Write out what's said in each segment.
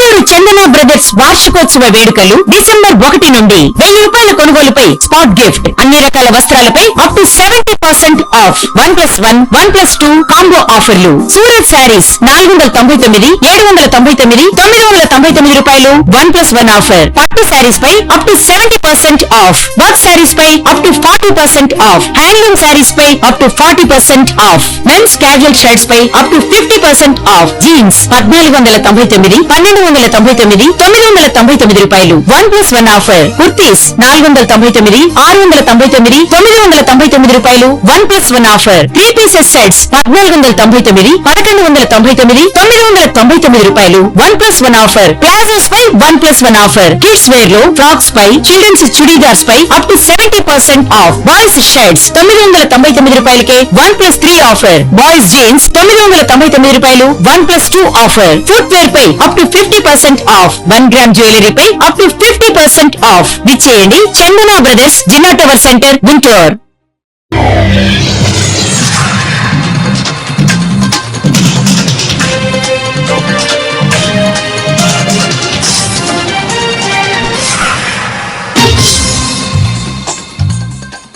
నెల్లూరు చందన brothers వార్షికోత్సవ వేడుకలు December 1 నుండి 1000 రూపాయల కొనుగోలుపై స్పాట్ గిఫ్ట్, అన్ని రకాల వస్త్రాలపై అప్ టు 70% ఆఫ్, 1+1, 1+2 కాంబో ఆఫర్లు. సూరత్ శారీస్ 499, 799, 999 రూపాయలు 1+1 ఆఫర్. పట్టు శారీస్ పై up to 70% off, work sarees పై up to 40% off, handloom sarees పై up to 40% off, men's casual shirts పై అప్ టు 50% ఆఫ్, జీన్స్ 1499, 1299, 999 రూపాయలు 1+1 ఆఫర్. కుర్తీస్ 499, 699, 999 రూపాయలు 1+1 ఆఫర్. 3 పీసెస్ సెట్స్ 1499, 1199, 999 రూపాయలు 1+1 ఆఫర్. ప్లాజోస్ పై 1+1 ఆఫర్. కిడ్స్ వేర్ లో ఫ్రాక్స్ పై, చిల్డ్రన్స్ చుడీదార్స్ పై up to 70% off. Boys shirts 999 రూపాయలకే 1+3 ఆఫర్. బాయ్స్ జీన్స్ 999 రూపాయలు 1+2 ఆఫర్. ఫుట్ వేర్ పై up to 50% off. 1 gram jewellery పై అప్ టు 50% ఆఫ్. విచ్చేయండి చందన బ్రదర్స్, జిల్లా టవర్ సెంటర్, గుంటూరు.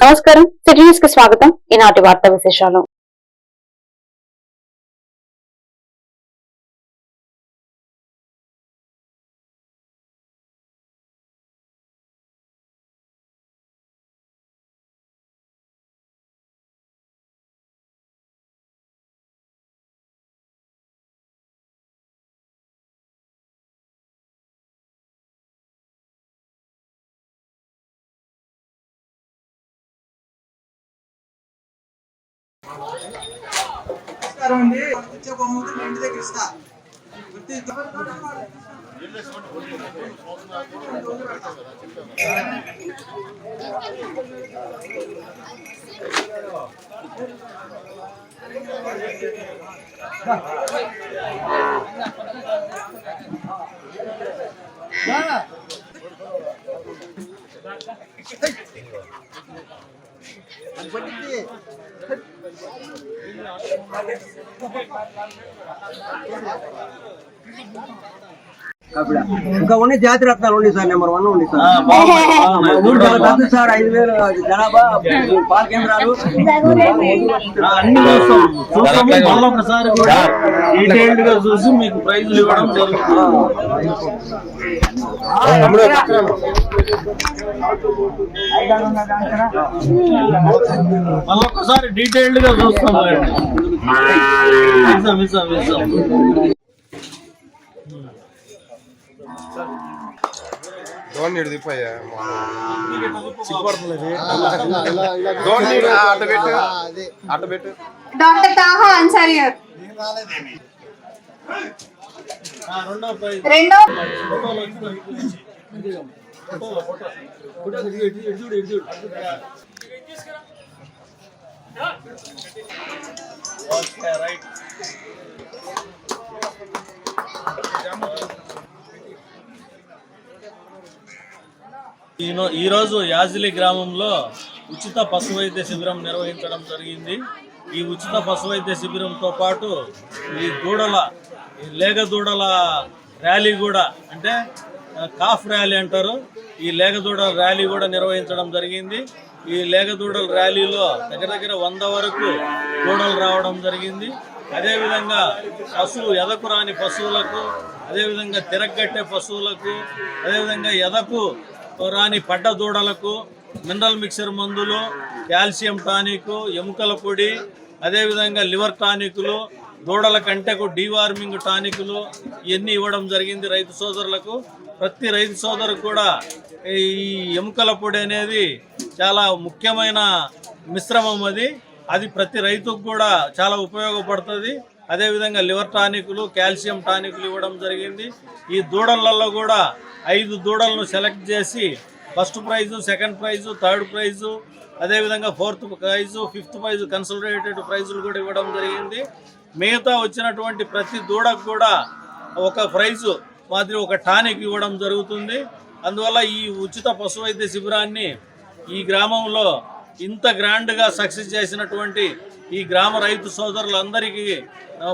నమస్కారం, సిటీ న్యూస్ కి స్వాగతం. ఈనాటి వార్తా విశేషాలు. ఇంకా ఉండి జాతి రత్నాలు ఉండి సార్, నెంబర్ 1 ఉండి సార్. 3 చాలా తగ్గు సార్. 5000 జనాభా, పాల కేంద్రాలు చూసి మీకు ప్రైజులు ఇవ్వడం మళ్ళొక్కసారి డీటెయిల్డ్ గా చూస్తాం. డాక్టర్ తాహా అన్సారీ గారు రెండో ఈరోజు యాజిలి గ్రామంలో ఉచిత పశు వైద్య శిబిరం నిర్వహించడం జరిగింది. ఈ ఉచిత పశు వైద్య శిబిరంతో పాటు ఈ లేగ దూడల ర్యాలీ కూడా, అంటే కాఫ్ ర్యాలీ అంటారు, ఈ లేగ దూడల ర్యాలీ కూడా నిర్వహించడం జరిగింది. ఈ లేగ దూడల ర్యాలీలో దగ్గర 100 వరకు దూడలు రావడం జరిగింది. అదేవిధంగా ఎదకు రాని పశువులకు, అదేవిధంగా తిరగట్టే పశువులకు, అదేవిధంగా ఎదకు రాని పడ్డ దూడలకు మినరల్ మిక్చర్ మందులు, కాల్షియం టానిక్, ఎముకల పొడి, అదేవిధంగా లివర్ టానికులు, దూడల కంటెకు డీవార్మింగ్ టానికులు ఇవన్నీ ఇవ్వడం జరిగింది రైతు సోదరులకు. ప్రతి రైతు సోదరు కూడా ఈ ఎముకల పొడి అనేది చాలా ముఖ్యమైన మిశ్రమం. అది ప్రతి రైతుకు కూడా చాలా ఉపయోగపడుతుంది. అదేవిధంగా లివర్ టానికులు, కాల్షియం టానికులు ఇవ్వడం జరిగింది. ఈ దూడలలో కూడా 5 దూడలను సెలెక్ట్ చేసి first prize, second price, third price, అదేవిధంగా 4th price, 5th price, consolidated ప్రైజులు కూడా ఇవ్వడం జరిగింది. మిగతా వచ్చినటువంటి ప్రతి దూడకు కూడా ఒక ప్రైజు మాదిరి ఒక టానిక్ ఇవ్వడం జరుగుతుంది. అందువల్ల ఈ ఉచిత పశు వైద్య శిబిరాన్ని ఈ గ్రామంలో ఇంత గ్రాండ్గా సక్సెస్ చేసినటువంటి ఈ గ్రామ రైతు సోదరులందరికీ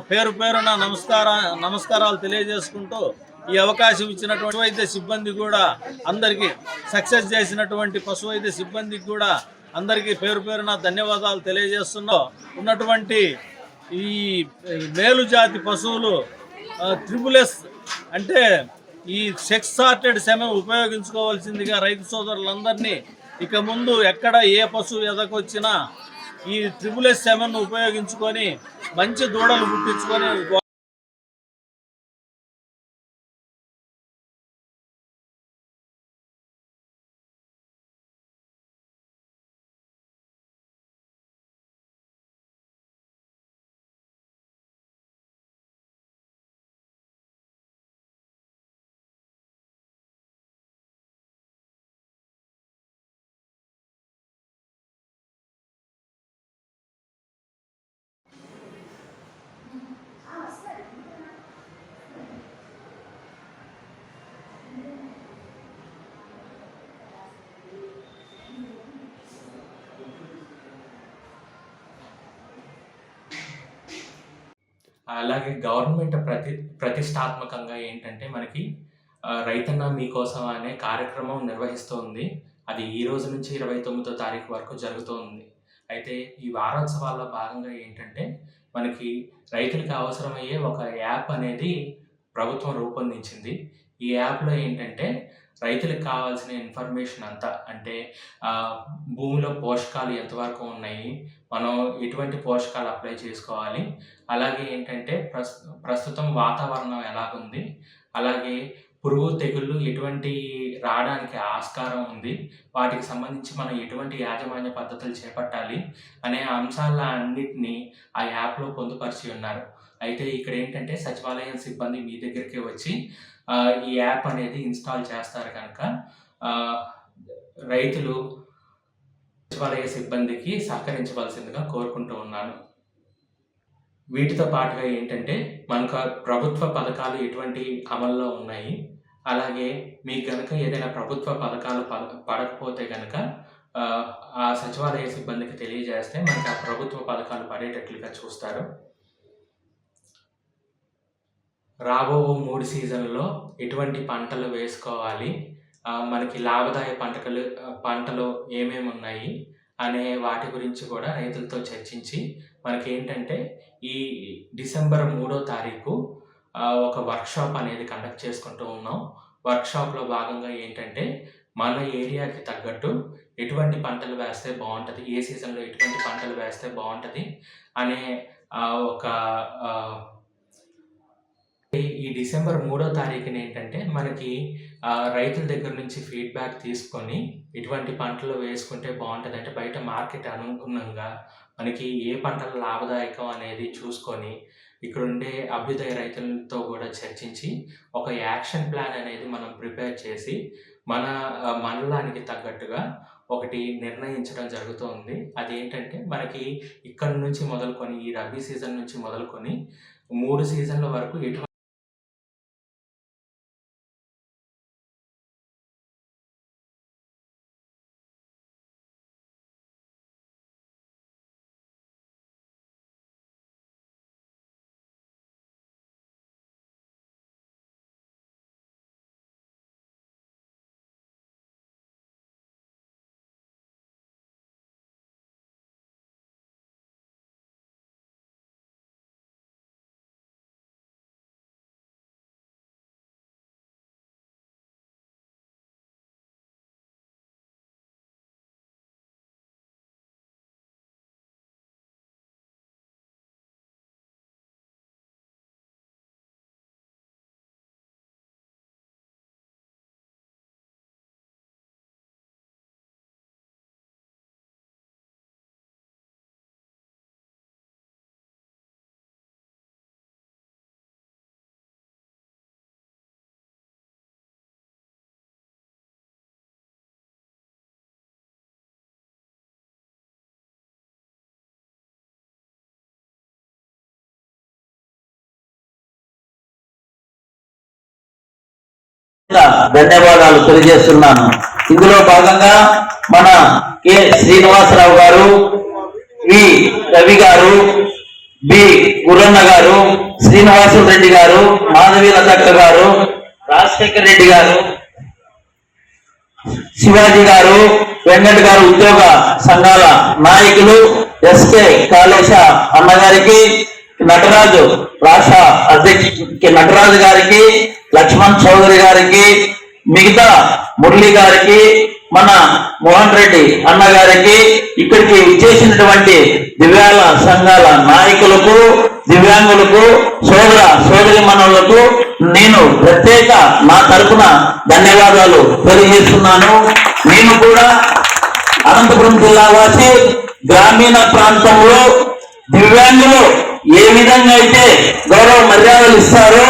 పేరు పేరున నమస్కారాలు తెలియజేసుకుంటూ ఈ అవకాశం ఇచ్చినటువంటి పశు వైద్య సిబ్బంది కూడా అందరికీ సక్సెస్ చేసినటువంటి పశు వైద్య సిబ్బందికి కూడా అందరికీ పేరు పేరున ధన్యవాదాలు తెలియజేస్తున్నాం. ఉన్నటువంటి ఈ మేలు జాతి పశువులు ట్రిపుల్ఎస్ అంటే ఈ సెక్స్ సార్టెడ్ సెమెన్ ఉపయోగించుకోవాల్సిందిగా రైతు సోదరులందరినీ ఇక ముందు ఎక్కడ ఏ పశువు ఎదకొచ్చినా ఈ ట్రిపుల్ఎస్ సెమెన్ ఉపయోగించుకొని మంచి దూడలు పుట్టించుకొని అలాగే గవర్నమెంట్ ప్రతిష్టాత్మకంగా ఏంటంటే మనకి రైతన్న మీకోసం అనే కార్యక్రమం నిర్వహిస్తోంది. అది ఈ రోజు నుంచి 29వ తారీఖు వరకు జరుగుతోంది. అయితే ఈ వారోత్సవాల్లో భాగంగా ఏంటంటే మనకి రైతులకు అవసరమయ్యే ఒక యాప్ అనేది ప్రభుత్వం రూపొందించింది. ఈ యాప్లో ఏంటంటే రైతులకు కావాల్సిన ఇన్ఫర్మేషన్ అంతా, అంటే భూమిలో పోషకాలు ఎంతవరకు ఉన్నాయి, మనం ఎటువంటి పోషకాలు అప్లై చేసుకోవాలి, అలాగే ఏంటంటే ప్రస్తుతం వాతావరణం ఎలాగుంది, అలాగే పురుగు తెగుళ్ళు ఎటువంటి రావడానికి ఆస్కారం ఉంది, వాటికి సంబంధించి మనం ఎటువంటి యాజమాన్య పద్ధతులు చేపట్టాలి అనే అంశాలన్నిటినీ ఆ యాప్లో పొందుపరిచి ఉన్నారు. అయితే ఇక్కడ ఏంటంటే సచివాలయం సిబ్బంది మీ దగ్గరికి వచ్చి ఈ యాప్ అనేది ఇన్స్టాల్ చేస్తారు కనుక రైతులు సచివాలయ సిబ్బందికి సహకరించవలసిందిగా కోరుకుంటూ ఉన్నాను. వీటితో పాటుగా ఏంటంటే మనకు ప్రభుత్వ పథకాలు ఎటువంటి అమల్లో ఉన్నాయి, అలాగే మీకు కనుక ఏదైనా ప్రభుత్వ పథకాలు పడకపోతే కనుక ఆ సచివాలయ సిబ్బందికి తెలియజేస్తే మనకు ఆ ప్రభుత్వ పథకాలు పడేటట్లుగా చూస్తారు. రాబో 3 సీజన్లో ఎటువంటి పంటలు వేసుకోవాలి, మనకి లాభదాయ పంటలు ఏమేమి ఉన్నాయి అనే వాటి గురించి కూడా రైతులతో చర్చించి మనకి ఏంటంటే ఈ డిసెంబర్ 3వ తారీఖు ఒక వర్క్షాప్ అనేది కండక్ట్ చేసుకుంటూ ఉన్నాం. వర్క్షాప్లో భాగంగా ఏంటంటే మన ఏరియాకి తగ్గట్టు ఎటువంటి పంటలు వేస్తే బాగుంటుంది, ఏ సీజన్లో ఎటువంటి పంటలు వేస్తే బాగుంటుంది అనే ఒక ఈ డిసెంబర్ 3వ తారీఖున ఏంటంటే మనకి రైతుల దగ్గర నుంచి ఫీడ్బ్యాక్ తీసుకొని ఎటువంటి పంటలు వేసుకుంటే బాగుంటుంది, అంటే బయట మార్కెట్ అనుగుణంగా మనకి ఏ పంటలు లాభదాయకం అనేది చూసుకొని ఇక్కడ ఉండే అభ్యుదయ రైతులతో కూడా చర్చించి ఒక యాక్షన్ ప్లాన్ అనేది మనం ప్రిపేర్ చేసి మన మండలానికి తగ్గట్టుగా ఒకటి నిర్ణయించడం జరుగుతుంది. అదేంటంటే మనకి ఇక్కడ నుంచి మొదలుకొని ఈ రబీ సీజన్ నుంచి మొదలుకొని 3 సీజన్ల వరకు ఎటువంటి ధన్యవాదాలు తెలియజేస్తున్నాను. ఇందులో భాగంగా మన కె శ్రీనివాసరావు గారు, వి రవి గారు, బి గురన్న గారు, శ్రీనివాసులు రెడ్డి గారు, మాధవి లతక్క గారు, రాజశేఖర్ రెడ్డి గారు, శివాజీ గారు, వెంకట్ గారు ఉద్యోగ సంఘాల నాయకులు, ఎస్కే కాళేశ అన్నగారికి, నటరాజు రాష్ట్ర అధ్యక్షుడికి నటరాజు గారికి, లక్ష్మణ్ చౌదరి గారికి, మిగతా మురళి గారికి, మన మోహన్ రెడ్డి అన్న గారికి, ఇక్కడికి ఇచ్చేసినటువంటి దివ్యాంగ సంఘాల నాయకులకు, దివ్యాంగులకు, సోదరి మనులకు నేను ప్రత్యేక నా తరపున ధన్యవాదాలు తెలియజేస్తున్నాను. నేను కూడా అనంతపురం జిల్లా వాసి, గ్రామీణ ప్రాంతంలో దివ్యాంగులు ఏ విధంగా అయితే గౌరవ మర్యాదలు ఇస్తారో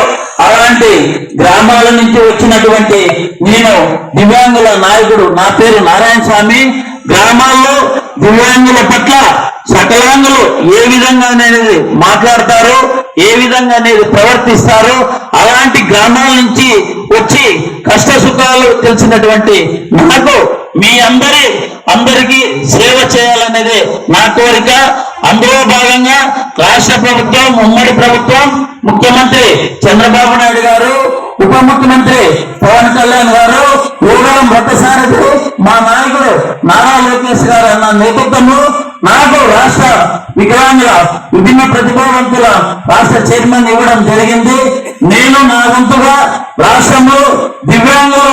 అలాంటి గ్రామాల నుంచి వచ్చినటువంటి నేను దివ్యాంగుల నాయకుడు. నా పేరు నారాయణ స్వామి. గ్రామాల్లో దివ్యాంగుల పట్ల సకలాంగులు ఏ విధంగా అనేది మాట్లాడతారో, ఏ విధంగా అనేది ప్రవర్తిస్తారో అలాంటి గ్రామాల నుంచి వచ్చి కష్ట సుఖాలు తెలిసినటువంటి నాకు మీ అందరికీ సేవ చేయాలనేది నా కోరిక. అందులో భాగంగా రాష్ట్ర ప్రభుత్వం, ఉమ్మడి ప్రభుత్వం, ముఖ్యమంత్రి చంద్రబాబు నాయుడు గారు, ఉప ముఖ్యమంత్రి పవన్ కళ్యాణ్ గారు, ఊరడం భట్టసారథి, మా నాయకుడు నారా లోకేష్ గారు అన్న నేతృత్వంలో నాకు రాష్ట్ర వికలాంగుల విభిన్న ప్రతిభావంతుల రాష్ట్ర చైర్మన్ ఇవ్వడం జరిగింది. నేను నా వంతుగా రాష్ట్రంలో దివ్యాంగులు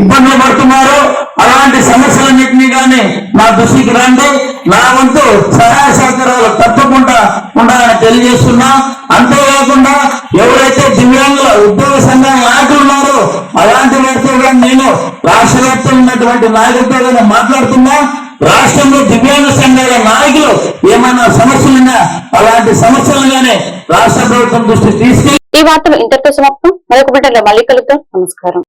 ఇబ్బందులు పడుతున్నారు, అలాంటి సమస్యలన్నింటినీ కానీ నా దృష్టికి రండి. నా వంతు సహాయ సహకారాలు తప్పకుండా ఉండాలని తెలియజేస్తున్నా. అంతేకాకుండా ఎవరైతే దివ్యాంగుల ఉద్యోగ సంఘాల నాయకులు ఉన్నారో అలాంటి వారితో కానీ నేను రాష్ట్ర వ్యాప్తంగా ఉన్నటువంటి నాయకులతో కానీ మాట్లాడుతున్నా. రాష్ట్రంలో దివ్యాంగ సంఘాల నాయకులు ఏమైనా సమస్యలున్నా అలాంటి సమస్యలు కానీ రాష్ట్ర ప్రభుత్వం దృష్టికి తీసుకెళ్లి. ఈ వార్తలు ఇంతటితో సమాప్తం. మరొక బిడ్డలో మళ్ళీ కలుద్దాం. నమస్కారం.